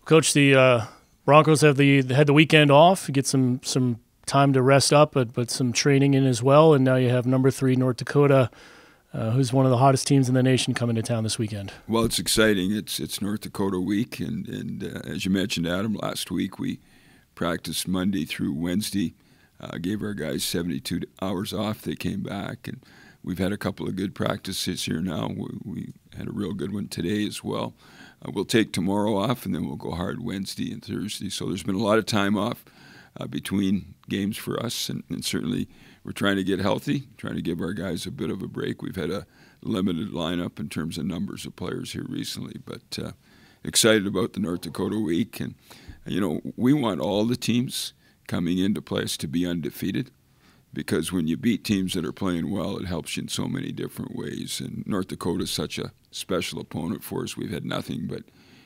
Coach, the Broncos had the weekend off, get some time to rest up, but some training in as well, and now you have number 3 North Dakota, who's one of the hottest teams in the nation, coming to town this weekend. Well, it's exciting. It's North Dakota week, and as you mentioned, Adam, last week we practiced Monday through Wednesday, gave our guys 72 hours off. They came back, and we've had a couple of good practices here now. We had a real good one today as well. We'll take tomorrow off, and then we'll go hard Wednesday and Thursday. So there's been a lot of time off between games for us, and certainly we're trying to get healthy, trying to give our guys a bit of a break. We've had a limited lineup in terms of numbers of players here recently, but excited about the North Dakota week. And, we want all the teams coming into place to be undefeated, because when you beat teams that are playing well, it helps you in so many different ways. And North Dakota is such a special opponent for us. We've had nothing but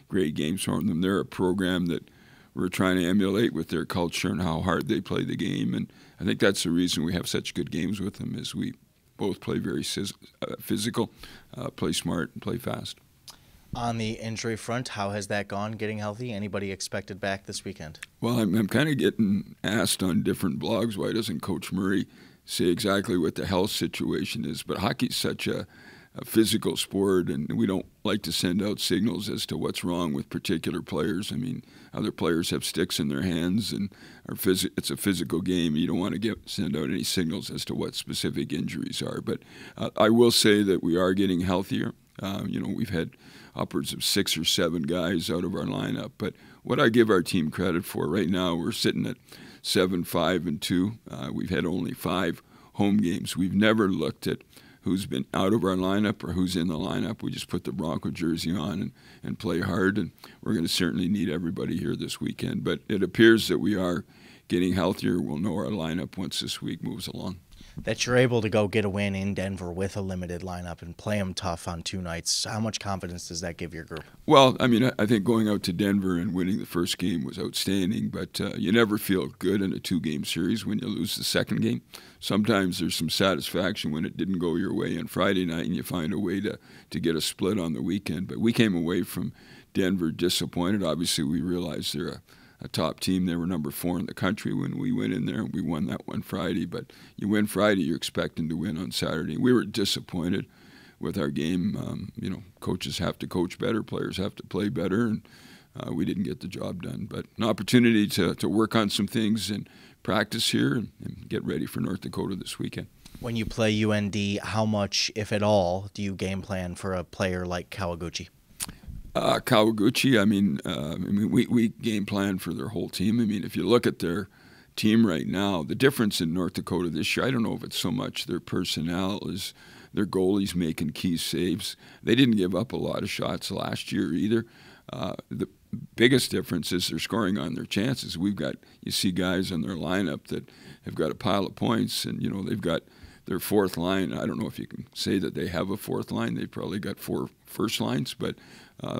great games from them. They're a program that we're trying to emulate with their culture and how hard they play the game. And I think that's the reason we have such good games with them, is we both play very physical, play smart, and play fast. On the injury front, how has that gone, getting healthy? Anybody expected back this weekend? Well, I'm kind of getting asked on different blogs, why doesn't Coach Murray say exactly what the health situation is? But hockey's such a physical sport, and we don't like to send out signals as to what's wrong with particular players. I mean, other players have sticks in their hands, and it's a physical game. You don't want to send out any signals as to what specific injuries are. But I will say that we are getting healthier. We've had upwards of 6 or 7 guys out of our lineup. But what I give our team credit for, right now we're sitting at 7-5-2. We've had only 5 home games. We've never looked at who's been out of our lineup or who's in the lineup. We just put the Bronco jersey on and play hard, and we're going to certainly need everybody here this weekend. But it appears that we are getting healthier. We'll know our lineup once this week moves along. That you're able to go get a win in Denver with a limited lineup and play them tough on 2 nights, how much confidence does that give your group? Well, I mean, I think going out to Denver and winning the first game was outstanding, but you never feel good in a 2-game series when you lose the second game. Sometimes there's some satisfaction when it didn't go your way on Friday night and you find a way to get a split on the weekend. But we came away from Denver disappointed. Obviously, we realized they're a top team. They were number 4 in the country when we went in there, and we won that one Friday. But you win Friday, you're expecting to win on Saturday. We were disappointed with our game. Coaches have to coach better, players have to play better, and we didn't get the job done. But an opportunity to work on some things and practice here and get ready for North Dakota this weekend. When you play UND, how much, if at all, do you game plan for a player like Kawaguchi? Kawaguchi, we game plan for their whole team. I mean, if you look at their team right now, the difference in North Dakota this year, I don't know if it's so much their personnel, is their goalies making key saves. They didn't give up a lot of shots last year either. The biggest difference is they're scoring on their chances. You see guys on their lineup that have got a pile of points, and they've got their 4th line. I don't know if you can say that they have a 4th line. They've probably got 4 first lines, but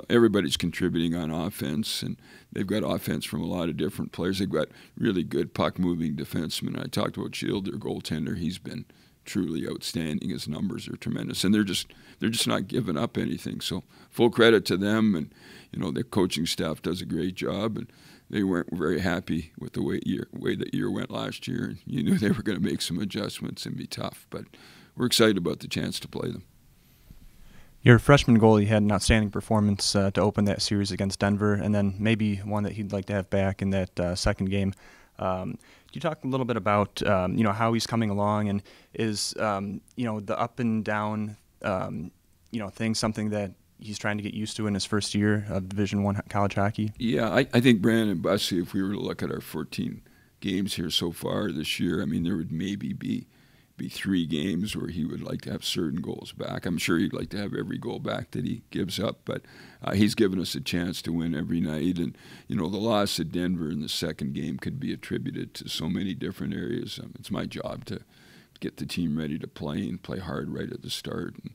everybody's contributing on offense, and they've got offense from a lot of different players. They've got really good puck-moving defensemen. I talked about Shield, their goaltender. He's been truly outstanding. His numbers are tremendous, and they're just not giving up anything. So full credit to them, and the coaching staff does a great job, and they weren't very happy with the way the year went last year. And you knew they were going to make some adjustments and be tough, but we're excited about the chance to play them. Your freshman goalie had an outstanding performance to open that series against Denver, and then maybe one that he'd like to have back in that second game. Can you talk a little bit about how he's coming along, and is the up and down thing something that he's trying to get used to in his first year of Division I college hockey? Yeah, I think Brandon Bussey, if we were to look at our 14 games here so far this year, I mean, there would maybe be 3 games where he would like to have certain goals back. I'm sure he'd like to have every goal back that he gives up, but he's given us a chance to win every night. And, the loss at Denver in the second game could be attributed to so many different areas. It's my job to get the team ready to play and play hard right at the start. And,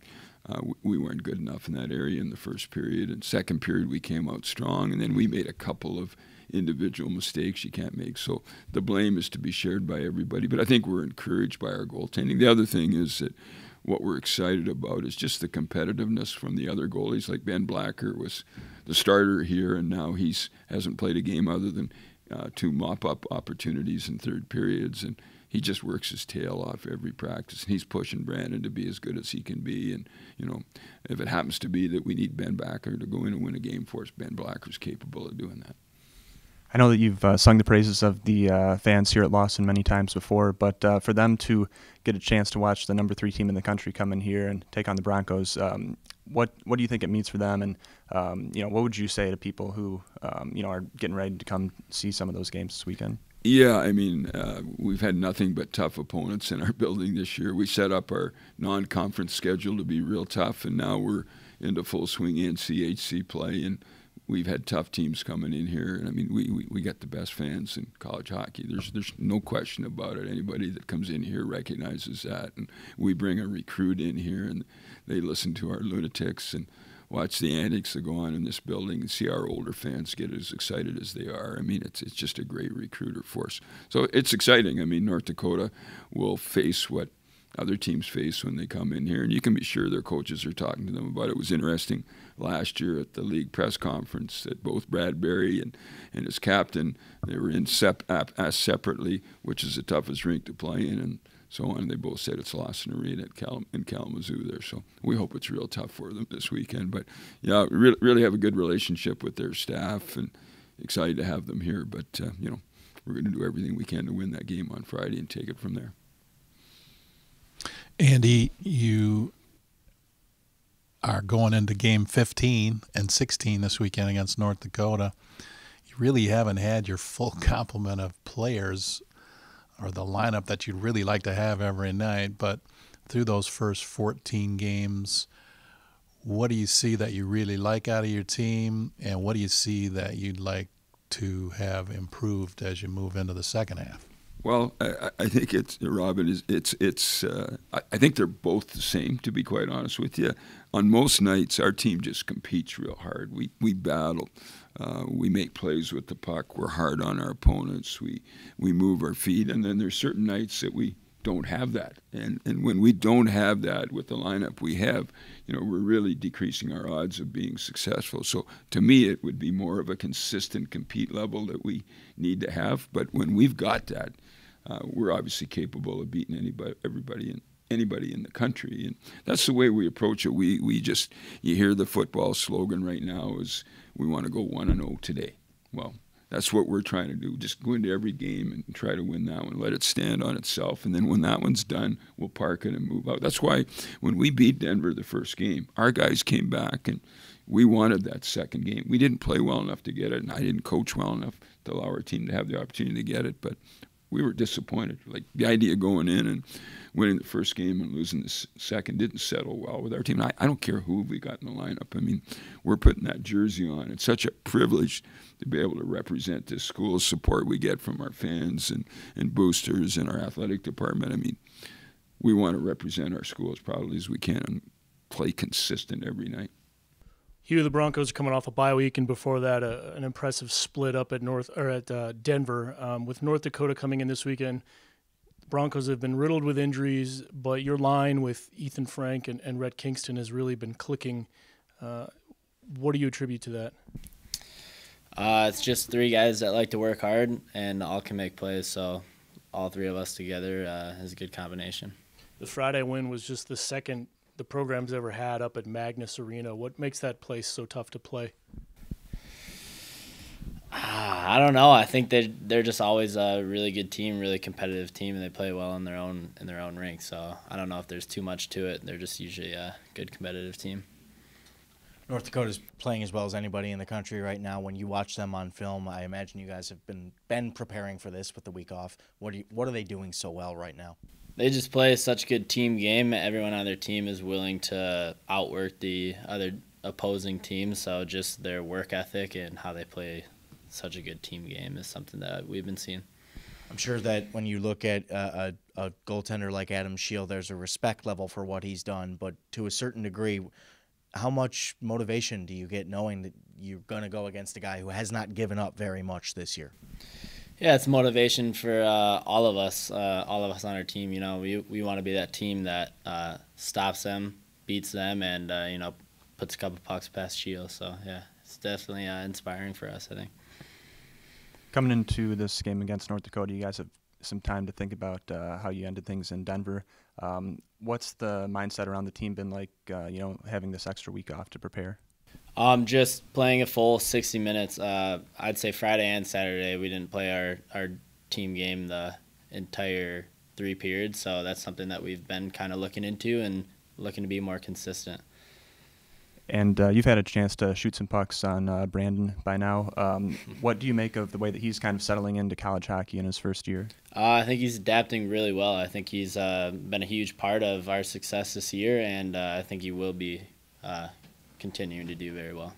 we weren't good enough in that area in the first period. And second period, we came out strong, and then we made a couple of individual mistakes you can't make. So the blame is to be shared by everybody. But I think we're encouraged by our goaltending. The other thing is that what we're excited about is just the competitiveness from the other goalies. Like Ben Blacker was the starter here, and now hasn't played a game other than 2 mop-up opportunities in third periods, and he just works his tail off every practice. And he's pushing Brandon to be as good as he can be. And, if it happens to be that we need Ben Blacker to go in and win a game for us, Ben Blacker's capable of doing that. I know that you've sung the praises of the fans here at Lawson many times before, but for them to get a chance to watch the number 3 team in the country come in here and take on the Broncos, what do you think it means for them? And what would you say to people who are getting ready to come see some of those games this weekend? Yeah, I mean, we've had nothing but tough opponents in our building this year. We set up our non-conference schedule to be real tough, and now we're into full swing NCHC play, and we've had tough teams coming in here. And I mean, we got the best fans in college hockey. There's no question about it. Anybody that comes in here recognizes that. And we bring a recruit in here, and they listen to our lunatics and watch the antics that go on in this building and see our older fans get as excited as they are. I mean, it's just a great recruiter force. So it's exciting. I mean, North Dakota will face what other teams face when they come in here, and you can be sure their coaches are talking to them about it. It was interesting last year at the league press conference that both Brad Berry and his captain, they were asked separately which is the toughest rink to play in, and so on. They both said it's Lawson Arena in Kalamazoo there. So we hope it's real tough for them this weekend. But, yeah, we really have a good relationship with their staff and excited to have them here. But, we're going to do everything we can to win that game on Friday and take it from there. Andy, you are going into game 15 and 16 this weekend against North Dakota. You really haven't had your full complement of players or the lineup that you'd really like to have every night, but through those first 14 games, what do you see that you really like out of your team, and what do you see that you'd like to have improved as you move into the second half? Well, I think Robin, I think they're both the same, to be quite honest with you. On most nights, our team just competes real hard. We battle. We make plays with the puck. We're hard on our opponents. We move our feet. And then there's certain nights that we don't have that. And when we don't have that with the lineup we have, we're really decreasing our odds of being successful. So to me, it would be more of a consistent compete level that we need to have. But when we've got that, we're obviously capable of beating anybody in the country, and that's the way we approach it. You hear the football slogan right now is we want to go 1-0 today. Well, that's what we're trying to do. Just go into every game and try to win that one. Let it stand on itself, and then when that one's done, we'll park it and move out. That's why when we beat Denver the first game, our guys came back and we wanted that second game. We didn't play well enough to get it, and I didn't coach well enough to allow our team to have the opportunity to get it, but we were disappointed. Like, the idea of going in and winning the first game and losing the second didn't settle well with our team. I don't care who we got in the lineup. I mean, we're putting that jersey on. It's such a privilege to be able to represent this school, support we get from our fans and boosters and our athletic department. I mean, we want to represent our school as proudly as we can and play consistent every night. Hugh, the Broncos are coming off a bye week, and before that, an impressive split up at Denver. With North Dakota coming in this weekend, the Broncos have been riddled with injuries, but your line with Ethan Frank and Rhett Kingston has really been clicking. What do you attribute to that? It's just 3 guys that like to work hard and all can make plays, so all 3 of us together is a good combination. The Friday win was just the second the program's ever had up at Magnus Arena. What makes that place so tough to play? I don't know. I think they're just always a really good team, really competitive team, and they play well in their own rink. So I don't know if there's too much to it. They're just usually a good competitive team. North Dakota's playing as well as anybody in the country right now. When you watch them on film, I imagine you guys have been preparing for this with the week off. What are they doing so well right now? They just play such a good team game. Everyone on their team is willing to outwork the other opposing team, so just their work ethic and how they play such a good team game is something that we've been seeing. I'm sure that when you look at a goaltender like Adam Scheel, there's a respect level for what he's done, but to a certain degree, how much motivation do you get knowing that you're going to go against a guy who has not given up very much this year? Yeah, it's motivation for all of us on our team. You know, we want to be that team that stops them, beats them, and puts a couple pucks past Chio. So yeah, it's definitely inspiring for us, I think. Coming into this game against North Dakota, you guys have some time to think about how you ended things in Denver. What's the mindset around the team been like, having this extra week off to prepare? Just playing a full 60 minutes. I'd say Friday and Saturday we didn't play our team game the entire 3 periods, so that's something that we've been kind of looking into and looking to be more consistent. And you've had a chance to shoot some pucks on Brandon by now. What do you make of the way that he's kind of settling into college hockey in his first year? I think he's adapting really well. I think he's been a huge part of our success this year, and I think he will be continuing to do very well.